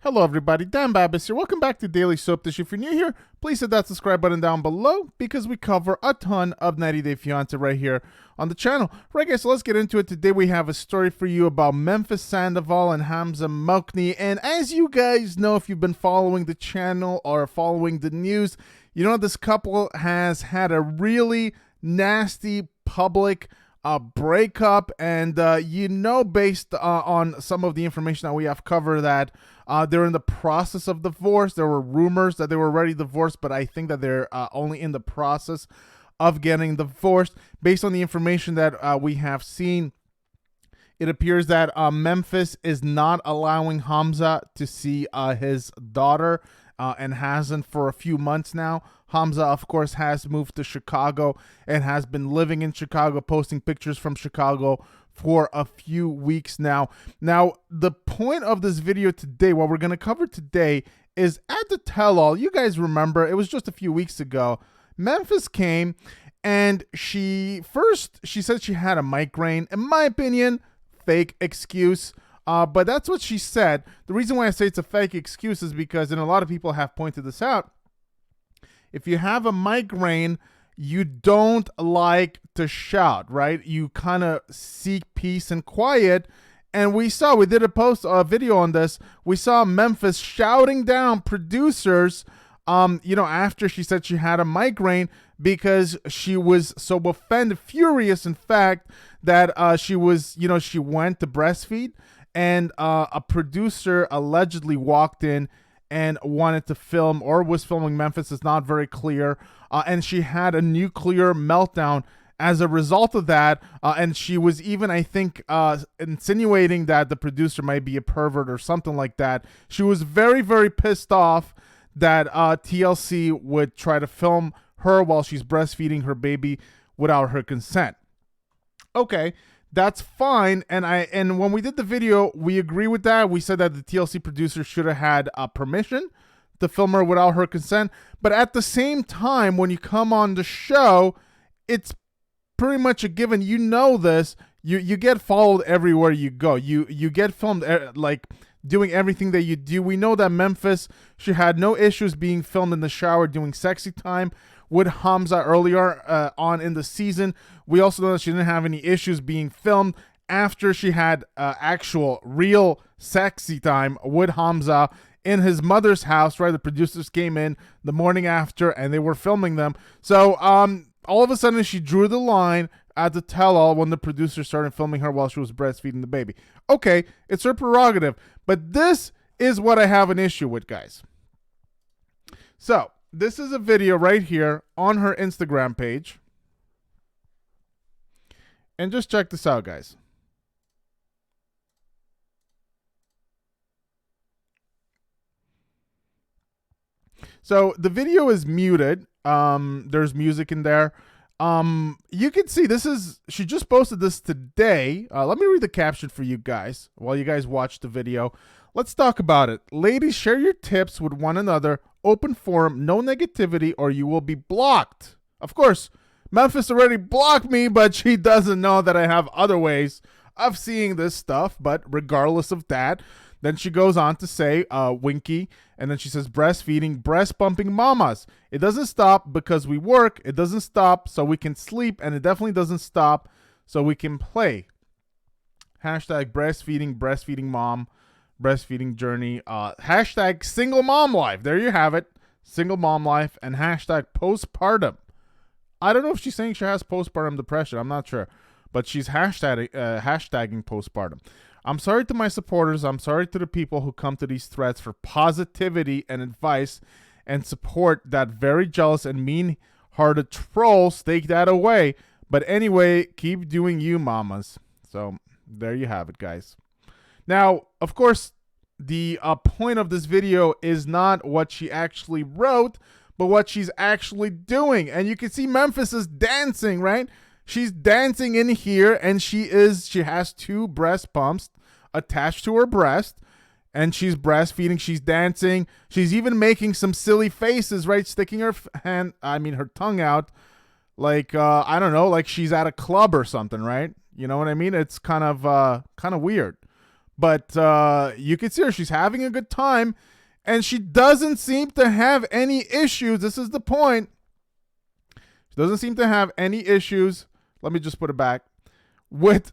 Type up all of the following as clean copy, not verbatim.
Hello everybody, Dan Babis here. Welcome back to Daily Soap Dish. If you're new here, please hit that subscribe button down below because we cover a ton of 90 Day Fiancé right here on the channel. Right guys, so let's get into it. Today we have a story for you about Memphis Sandoval and Hamza Mokni. And as you guys know, if you've been following the channel or following the news, you know this couple has had a really nasty public breakup, and based on some of the information that we have covered, that they're in the process of divorce. There were rumors that they were already divorced, but I think that they're only in the process of getting divorced. Based on the information that we have seen, it appears that Memphis is not allowing Hamza to see his daughter, and hasn't for a few months now. Hamza, of course, has moved to Chicago and has been living in Chicago, posting pictures from Chicago for a few weeks now. Now, the point of this video today, what we're going to cover today, is at the tell-all. You guys remember, it was just a few weeks ago. Memphis came and she said she had a migraine. In my opinion, fake excuse. But that's what she said. The reason why I say it's a fake excuse is because, and a lot of people have pointed this out, if you have a migraine, you don't like to shout, right? You kind of seek peace and quiet. And we did a video on this. We saw Memphis shouting down producers, after she said she had a migraine, because she was so offended, furious, in fact, that she went to breastfeed. And a producer allegedly walked in and wanted to film, or was filming Memphis. It's not very clear. And she had a nuclear meltdown as a result of that. And she was even, I think, insinuating that the producer might be a pervert or something like that. She was very, very pissed off that TLC would try to film her while she's breastfeeding her baby without her consent. Okay. That's fine, and when we did the video, we agree with that. We said that the TLC producer should have had permission to film her without her consent. But at the same time, when you come on the show, it's pretty much a given. You know this. You get followed everywhere you go. You get filmed like doing everything that you do. We know that Memphis, she had no issues being filmed in the shower doing sexy time with Hamza earlier on in the season. We also know that she didn't have any issues being filmed after she had actual real sexy time with Hamza in his mother's house, right? The producers came in the morning after and they were filming them. So all of a sudden she drew the line at the tell-all when the producer started filming her while she was breastfeeding the baby. Okay, it's her prerogative, but this is what I have an issue with, guys. So this is a video right here on her Instagram page. And just check this out, guys. So the video is muted. There's music in there. You can see she just posted this today. Let me read the caption for you guys while you guys watch the video. Let's talk about it. Ladies, share your tips with one another. Open forum, no negativity, or you will be blocked. Of course, Memphis already blocked me, but she doesn't know that I have other ways of seeing this stuff. But regardless of that, then she goes on to say, Winky, and then she says, breastfeeding, breast pumping mamas. It doesn't stop because we work. It doesn't stop so we can sleep, and it definitely doesn't stop so we can play. Hashtag breastfeeding, breastfeeding mom, breastfeeding journey. Hashtag single mom life. There you have it. Single mom life, and hashtag postpartum. I don't know if she's saying she has postpartum depression. I'm not sure. But she's hashtagging postpartum. I'm sorry to my supporters. I'm sorry to the people who come to these threads for positivity and advice and support that very jealous and mean-hearted trolls. Take that away. But anyway, keep doing you, mamas. So there you have it, guys. Now, of course, the point of this video is not what she actually wrote, but what she's actually doing. And you can see Memphis is dancing, right? She's dancing in here, and she has two breast pumps attached to her breast, and she's breastfeeding. She's dancing. She's even making some silly faces, right? Sticking her tongue out, like I don't know, like she's at a club or something, right? You know what I mean? It's kind of weird. But you can see her. She's having a good time, and she doesn't seem to have any issues. This is the point. She doesn't seem to have any issues. Let me just put it back. With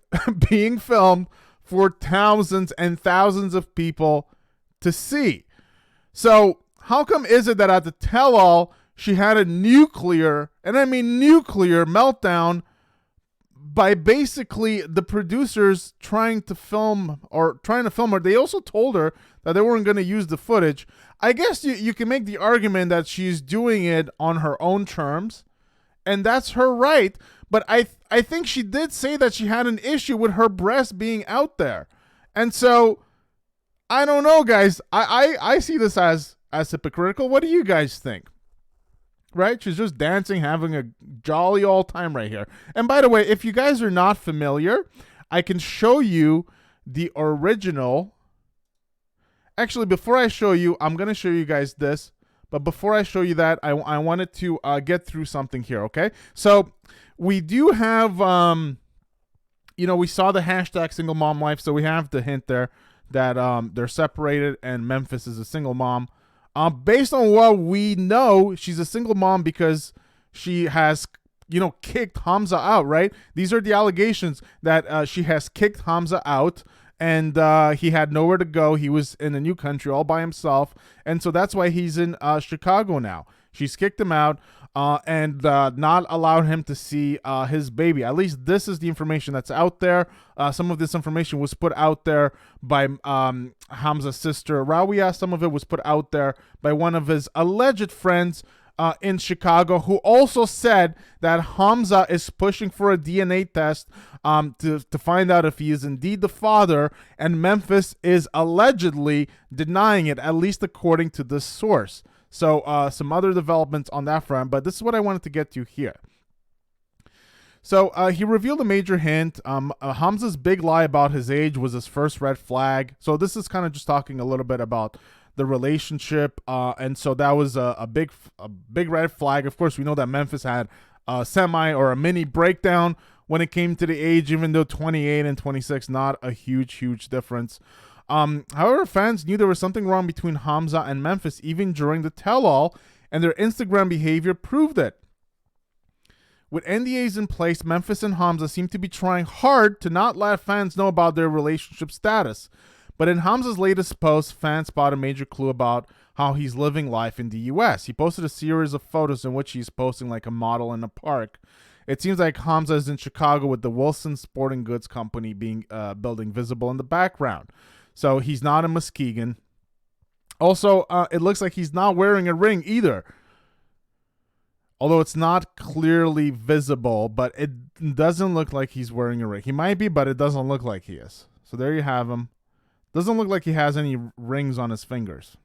being filmed for thousands and thousands of people to see. So how come is it that at the tell-all, she had a nuclear, and I mean nuclear meltdown by basically the producers trying to film her. They also told her that they weren't going to use the footage. I guess you can make the argument that she's doing it on her own terms, and that's her right. But I think she did say that she had an issue with her breast being out there. And so, I don't know, guys. I see this as hypocritical. What do you guys think? Right? She's just dancing, having a jolly old time right here. And by the way, if you guys are not familiar, I can show you the original. Actually, before I show you, I'm going to show you guys this. But before I show you that, I wanted to get through something here, okay? So we do have, we saw the hashtag single mom life. So we have the hint there that they're separated and Memphis is a single mom. Based on what we know, she's a single mom because she has, kicked Hamza out, right? These are the allegations that she has kicked Hamza out, and he had nowhere to go. He was in a new country all by himself, and so that's why he's in Chicago now. She's kicked him out and not allowed him to see his baby. At least this is the information that's out there. Some of this information was put out there by Hamza's sister, Rawia. Some of it was put out there by one of his alleged friends in Chicago, who also said that Hamza is pushing for a DNA test to find out if he is indeed the father, and Memphis is allegedly denying it, at least according to this source. So some other developments on that front, but this is what I wanted to get to here. So he revealed a major hint. Hamza's big lie about his age was his first red flag. So this is kind of just talking a little bit about the relationship, and so that was a big red flag. Of course, we know that Memphis had a mini breakdown when it came to the age, even though 28 and 26, not a huge difference. However, fans knew there was something wrong between Hamza and Memphis even during the tell-all, and their Instagram behavior proved it. With NDAs in place, Memphis and Hamza seem to be trying hard to not let fans know about their relationship status. But in Hamza's latest post, fans spot a major clue about how he's living life in the U.S. He posted a series of photos in which he's posing like a model in a park. It seems like Hamza is in Chicago with the Wilson Sporting Goods Company building visible in the background. So he's not in Muskegon. Also, it looks like he's not wearing a ring either. Although it's not clearly visible, but it doesn't look like he's wearing a ring. He might be, but it doesn't look like he is. So there you have him. Doesn't look like he has any rings on his fingers.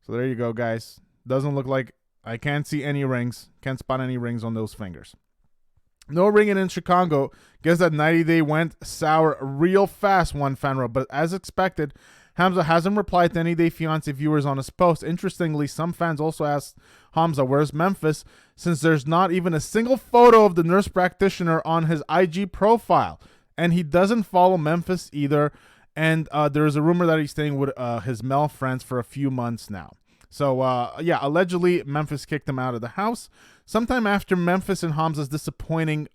So there you go, guys. Doesn't look like, I can't see any rings. Can't spot any rings on those fingers. No ringing in Chicago. Guess that 90 Day went sour real fast, one fan wrote. But as expected, Hamza hasn't replied to any Day Fiancé viewers on his post. Interestingly, some fans also asked Hamza, where's Memphis? Since there's not even a single photo of the nurse practitioner on his IG profile. And he doesn't follow Memphis either. And there's a rumor that he's staying with his male friends for a few months now. So, allegedly, Memphis kicked him out of the house. Sometime after Memphis and Hamza's disappointing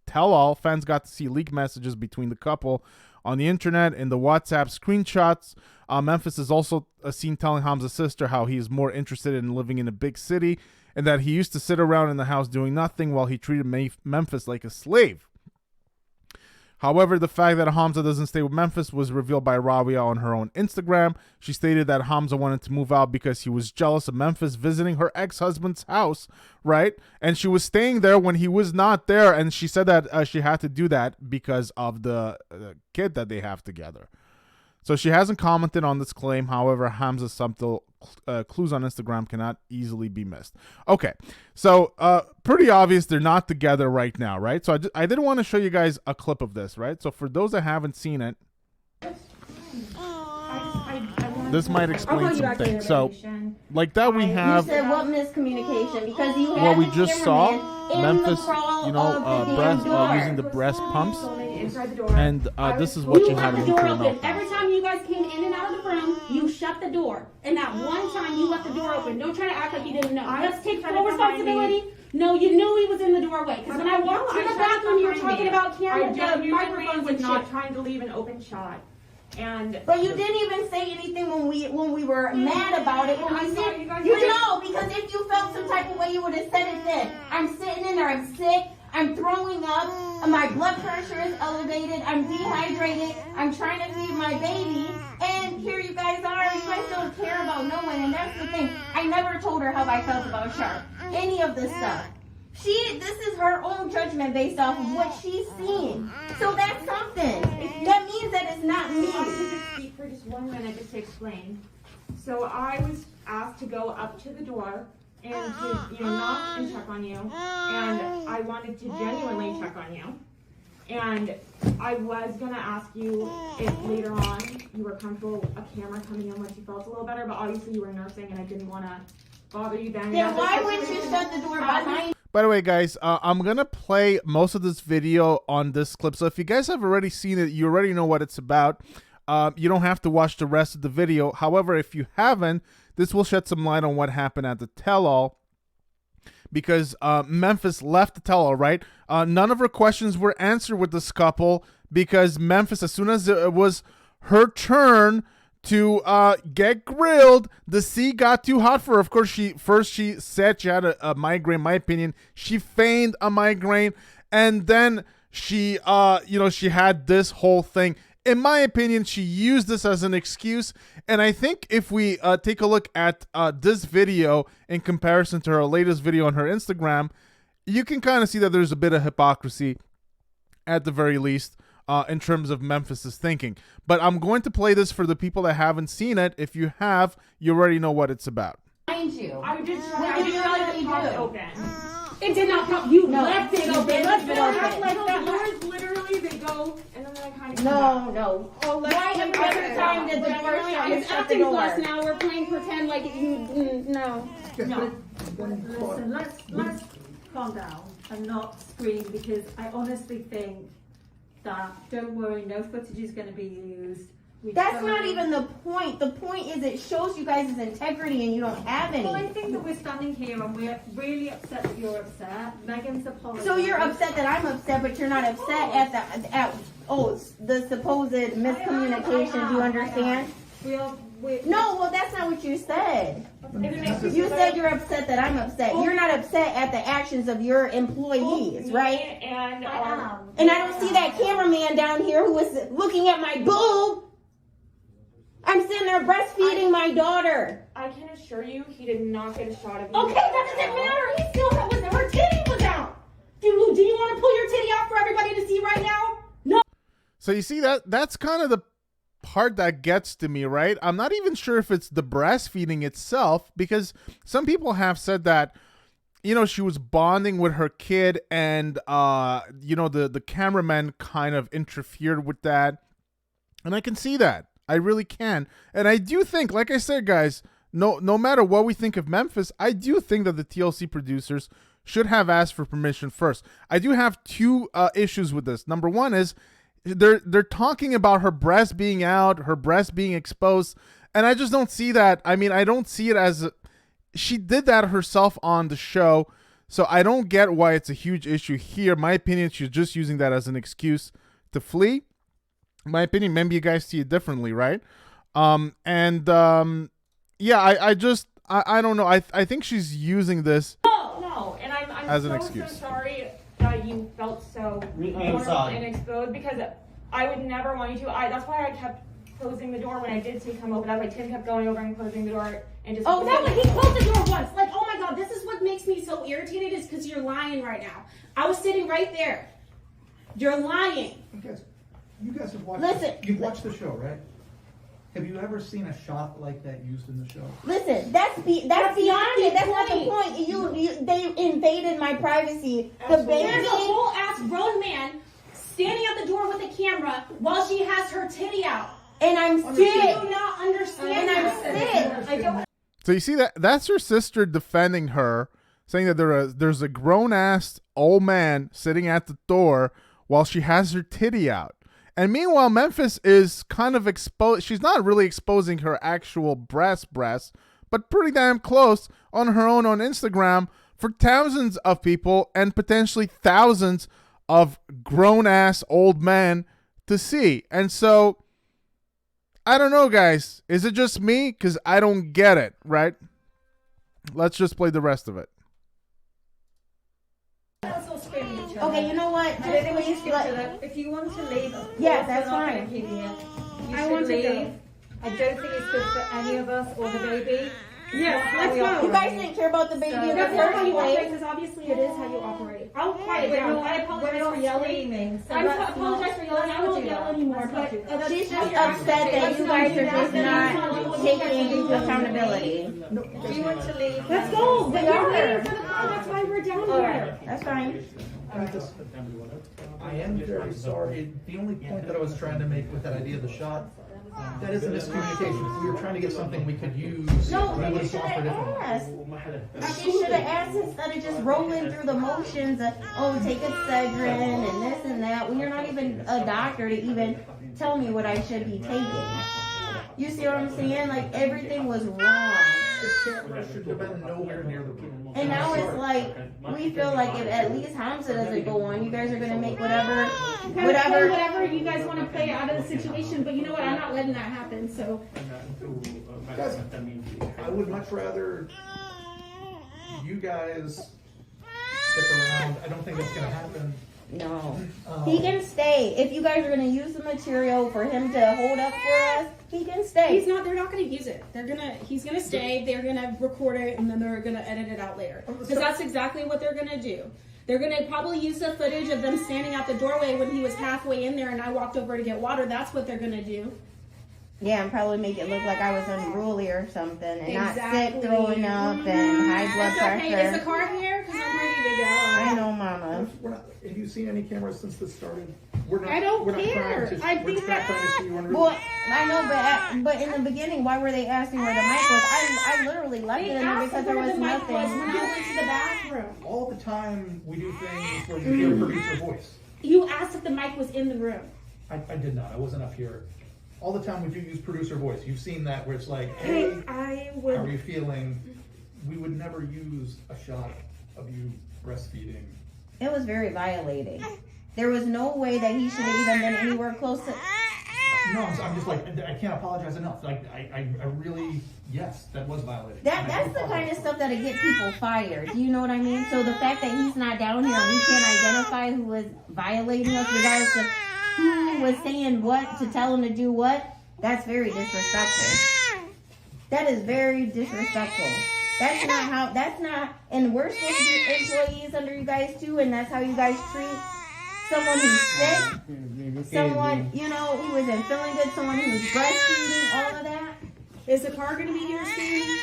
tell-all, fans got to see leaked messages between the couple on the internet in the WhatsApp screenshots. Memphis is also seen telling Hamza's sister how he is more interested in living in a big city and that he used to sit around in the house doing nothing while he treated Memphis like a slave. However, the fact that Hamza doesn't stay with Memphis was revealed by Rawia on her own Instagram. She stated that Hamza wanted to move out because he was jealous of Memphis visiting her ex-husband's house, right? And she was staying there when he was not there, and she said that she had to do that because of the kid that they have together. So she hasn't commented on this claim. However, Hamza's subtle clues on Instagram cannot easily be missed. Okay, so pretty obvious they're not together right now, right? So I did want to show you guys a clip of this, right? So for those that haven't seen it, this might explain some things. So like that we have, you said what miscommunication? Because you well, we just saw Memphis, using the breast pumps. inside the door. And this is what you have left to the do door to open. melt Every time you guys came in and out of the room, you shut the door. And that one time you left the door open. Don't try to act like you didn't know. Let's take full responsibility. No, you knew he was in the doorway. Because when I walked to the bathroom, you were talking about camera, the microphones and not shit. trying to leave an open shot. But you didn't even say anything when we were mad about it. When we said, you know, because if you felt some type of way, you would have said it then. I'm sitting in there, I'm sick, I'm throwing up, my blood pressure is elevated, I'm dehydrated, I'm trying to feed my baby, and here you guys are, you guys don't care about no one, and that's the thing. I never told her how I felt about Sharp, any of this stuff. This is her own judgment based off of what she's seen. So that's something. That means that it's not me. I could just speak for just 1 minute just to explain. So I was asked to go up to the door and to, knock and check on you. And I wanted to genuinely check on you. And I was gonna ask you if later on you were comfortable with a camera coming in once you felt a little better, but obviously you were nursing and I didn't wanna bother you then. Then why wouldn't you shut the door behind? By the way, guys, I'm going to play most of this video on this clip. So if you guys have already seen it, you already know what it's about. You don't have to watch the rest of the video. However, if you haven't, this will shed some light on what happened at the tell-all. Because Memphis left the tell-all, right? None of her questions were answered with this couple because Memphis, as soon as it was her turn to get grilled, the seat got too hot for her. Of course, she said she had a migraine. In my opinion, she feigned a migraine, and then she she had this whole thing. In my opinion, she used this as an excuse, and I think if we take a look at this video in comparison to her latest video on her Instagram, you can kind of see that there's a bit of hypocrisy at the very least. In terms of Memphis's thinking. But I'm going to play this for the people that haven't seen it. If you have, you already know what it's about. Behind you. I did What try. did you really Pop it do? open. It did not come. You No, left it you open. didn't Let's leave it not open. act like The that. doors literally, they go, and then I kind of No. Oh, Why every other time that the door shut, you It's shut the acting door? plus now. We're playing pretend like no. No. Listen, let's calm down and not scream, because I honestly think that, don't worry, no footage is going to be used. That's not even the point. The point is it shows you guys' integrity and you don't have any. Well, I think that we're standing here and we're really upset that you're upset. Megan's apologized. So you're upset that I'm upset, but you're not upset at the supposed miscommunication. Do you understand? No, well, that's not what you said. You said you're upset that I'm upset. You're not upset at the actions of your employees, right? And And I don't see that cameraman down here who was looking at my boob. I'm sitting there breastfeeding my daughter. I can assure you, he did not get a shot of you. Okay, that doesn't matter. He still was. Her titty was out. Do you want to pull your titty out for everybody to see right now? No. So you see that's kind of the part that gets to me, right? I'm not even sure if it's the breastfeeding itself, because some people have said that, she was bonding with her kid and, the cameraman kind of interfered with that. And I can see that. I really can. And I do think, like I said, guys, no matter what we think of Memphis, I do think that the TLC producers should have asked for permission first. I do have two issues with this. Number one is they're talking about her breast being out, her breast being exposed, and I just don't see that. I mean, I don't see it as she did that herself on the show, so I don't get why it's a huge issue here. My opinion, she's just using that as an excuse to flee. My opinion, maybe you guys see it differently, right? I don't know. I think she's using this And I'm as an so excuse. sorry that you felt so vulnerable and exposed, because I would never want you to. That's why I kept closing the door when I did see come open. I was like, Tim kept going over and closing the door and just. Oh, that way he closed the door once. Like, oh my God, this is what makes me so irritated, is because you're lying right now. I was sitting right there. You're lying. You guys have watched. Listen. You've watched the show, right? Have you ever seen a shot like that used in the show? Listen, that's beyond it. That's not the point. They invaded my privacy. The baby. There's a whole ass grown man standing at the door with a camera while she has her titty out. And I'm Do sick. you not understand? And I'm sick. I don't. So you see that's her sister defending her, saying that there's a grown ass old man sitting at the door while she has her titty out. And meanwhile, Memphis is kind of exposed. She's not really exposing her actual breast, but pretty damn close on her own on Instagram for thousands of people and potentially thousands of grown-ass old men to see. And so, I don't know, guys. Is it just me? Because I don't get it, right? Let's just play the rest of it. Okay, you know what? Just please let, if you want to leave, yeah, that's fine. You I should want to leave. go. I don't think it's good for any of us or the baby. Yes, let's go. You guys didn't care about the baby in the That's not how first you operate, place. because obviously it is how you operate. I'll quiet We're down. not- I apologize we're not for yelling. screaming, so I let's apologize not- for yelling. I let's won't not yell do that. anymore. Let's not do that. She's just upset that you guys are just not taking accountability. Do you want to leave? Let's go. But We you're are. waiting for the car. That's why we're down All here. right. That's fine. I am very sorry. The only point that I was trying to make with that idea of the shot, that is a miscommunication. If we were trying to get something we could use, No, we would you have should gone for have different. asked. You should have asked instead of just rolling through the motions of, oh, take Excedrin and this and that, when you're not even a doctor to even tell me what I should be taking. You see what I'm saying? Like, everything was wrong. It should have been nowhere near the people. And now it's like, we feel like if at least Hamza doesn't go on, you guys are gonna make whatever. Whatever you guys want to play out of the situation. But you know what? I'm not letting that happen. So Guys, I would much rather you guys stick around. I don't think that's gonna happen. No. He can stay. If you guys are gonna use the material for him to hold up for us, he can stay. he's not. They're not going to use it. He's going to stay. They're going to record it, and then they're going to edit it out later. Because that's exactly what they're going to do. They're going to probably use the footage of them standing at the doorway when he was halfway in there, and I walked over to get water. That's what they're going to do. Yeah, and probably make it look like I was unruly or something, and not Exactly. sick, throwing up, and high blood It's okay. Is pressure. the car here? Because I'm ready to go. I know, Mama. We're not, have you seen any cameras since this started? We're not, I don't we're not care. Trying to, I we're think not that- trying to see you unruly. Well, I know, but in the beginning, why were they asking where the mic was? I literally left They it in there asked because there where was the mic nothing. was when I went to the bathroom. All the time we do things where you hear producer voice. You asked if the mic was in the room. I did not. I wasn't up here. All the time we do use producer voice. You've seen that where it's like, hey, I how are would. you feeling? We would never use a shot of you breastfeeding. It was very violating. There was no way that he should have even been anywhere close to. No, I'm just like, I can't apologize enough. Like, I really, yes, that was violating. That's the kind of stuff that'll get people fired. Do you know what I mean? So the fact that he's not down here and we can't identify who was violating us, regardless of who was saying what to tell him to do what, that's very disrespectful. That is very disrespectful. That's not, and we're supposed to be employees under you guys too, and that's how you guys treat someone who's sick, someone, you know, who isn't feeling good, someone who's breastfeeding, all of that. Is the car going to be here soon?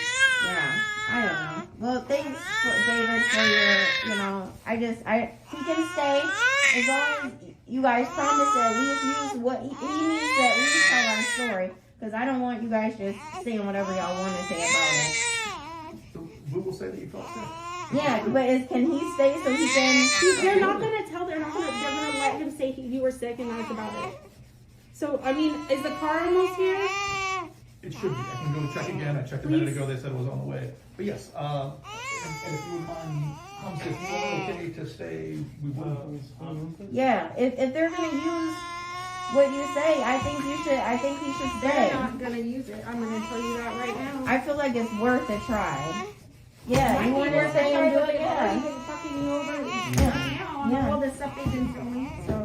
Yeah, I don't know. Well, thanks, David, for your, he can stay as long as you guys promise to at least use what he needs to at least tell our story. Because I don't want you guys just saying whatever y'all want to say about it. So we will say that you felt sick. Yeah, but can he stay so he can? They're not going to tell. They're going to let him say you were sick and that's about it. So, I mean, is the car almost here? It should be. I can go check again. I checked a minute ago. They said it was on the way. But yes, and if you would mind, if you were okay to stay, we will. Yeah, if they're gonna use what you say, I think he should They're stay. not going to use it. I'm going to tell you that right now. I feel like it's worth a try. Yeah, you want to say and do it? Yeah. Fucking you over Yeah. Yeah. all this stuff they've been filming. So,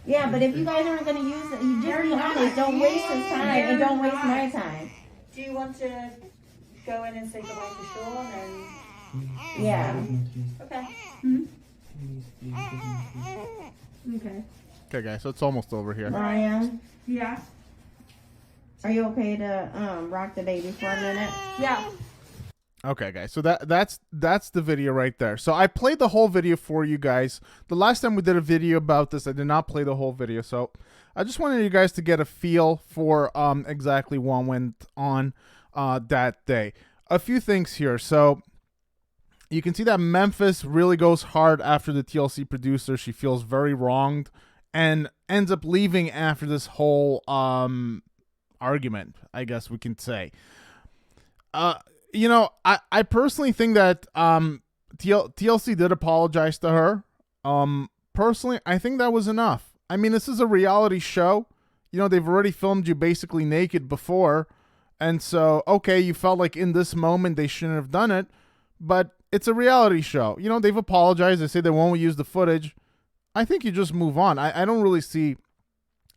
Yeah, but if you guys aren't gonna use it, you just be honest. Don't waste his time and don't waste my time. Do you want to go in and say goodbye to Sean? And Yeah. okay. okay. Okay, guys, so it's almost over here. Ryan, Yeah. are you okay to rock the baby for a minute? Yeah. Okay, guys, so that's the video right there. So I played the whole video for you guys. The last time we did a video about this, I did not play the whole video. So I just wanted you guys to get a feel for exactly what went on that day. A few things here. So you can see that Memphis really goes hard after the TLC producer. She feels very wronged and ends up leaving after this whole argument, I guess we can say. You know, I personally think that TLC did apologize to her. Personally, I think that was enough. I mean, this is a reality show. You know, they've already filmed you basically naked before. And so, okay, you felt like in this moment they shouldn't have done it. But it's a reality show. You know, they've apologized. They say they won't use the footage. I think you just move on. I don't really see...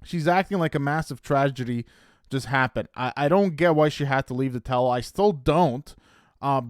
She's acting like a massive tragedy just happened. I don't get why she had to leave the tell. I still don't,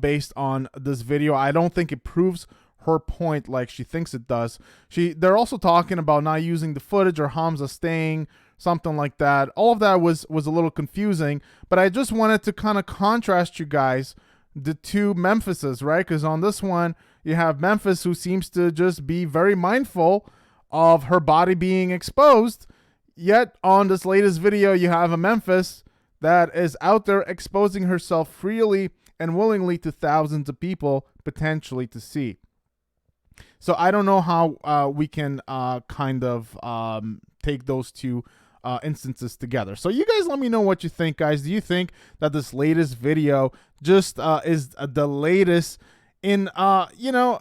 based on this video. I don't think it proves her point like she thinks it does. They're also talking about not using the footage or Hamza staying, something like that. All of that was a little confusing, but I just wanted to kind of contrast you guys the two Memphises, right? Because on this one, you have Memphis, who seems to just be very mindful of her body being exposed. Yet on this latest video, you have a Memphis that is out there exposing herself freely and willingly to thousands of people potentially to see. So I don't know how we can kind of take those two instances together. So you guys let me know what you think, guys. Do you think that this latest video just is the latest in, you know,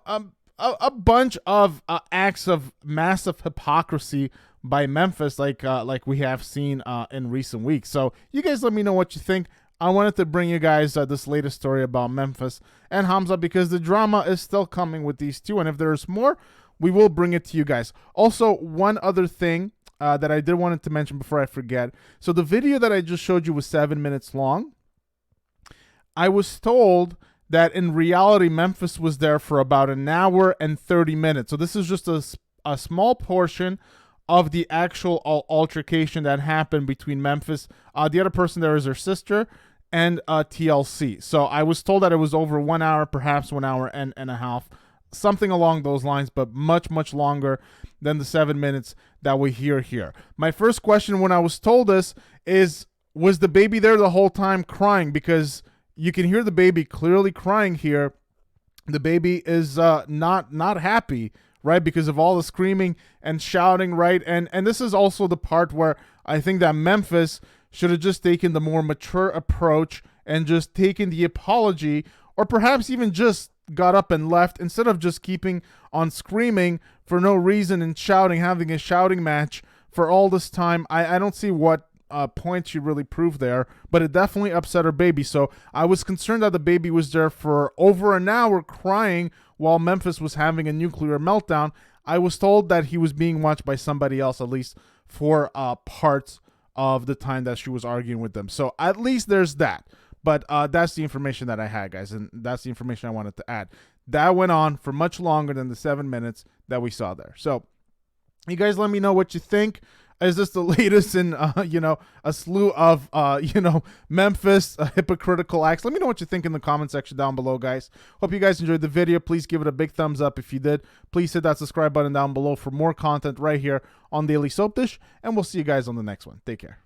a bunch of acts of massive hypocrisy by Memphis, like we have seen in recent weeks? So you guys let me know what you think. I wanted to bring you guys this latest story about Memphis and Hamza because the drama is still coming with these two. And if there's more, we will bring it to you guys. Also, one other thing that I did wanted to mention before I forget. So the video that I just showed you was 7 minutes long. I was told that in reality, Memphis was there for about an hour and 30 minutes. So this is just a small portion of the actual altercation that happened between Memphis. The other person there is her sister and TLC. So I was told that it was over 1 hour, perhaps 1 hour and a half, something along those lines, but much, much longer than the 7 minutes that we hear here. My first question when I was told this is, was the baby there the whole time crying? Because you can hear the baby clearly crying here. The baby is not happy, right? Because of all the screaming and shouting, right? And this is also the part where I think that Memphis should have just taken the more mature approach and just taken the apology, or perhaps even just got up and left instead of just keeping on screaming for no reason and shouting, having a shouting match for all this time. I don't see what point she really proved there, but it definitely upset her baby. So I was concerned that the baby was there for over an hour crying while Memphis was having a nuclear meltdown. I was told that he was being watched by somebody else, at least for parts of the time that she was arguing with them. So at least there's that. But that's the information that I had, guys, and that's the information I wanted to add. That went on for much longer than the 7 minutes that we saw there. So you guys let me know what you think. Is this the latest in, you know, a slew of, you know, Memphis hypocritical acts? Let me know what you think in the comment section down below, guys. Hope you guys enjoyed the video. Please give it a big thumbs up if you did. Please hit that subscribe button down below for more content right here on Daily Soap Dish. And we'll see you guys on the next one. Take care.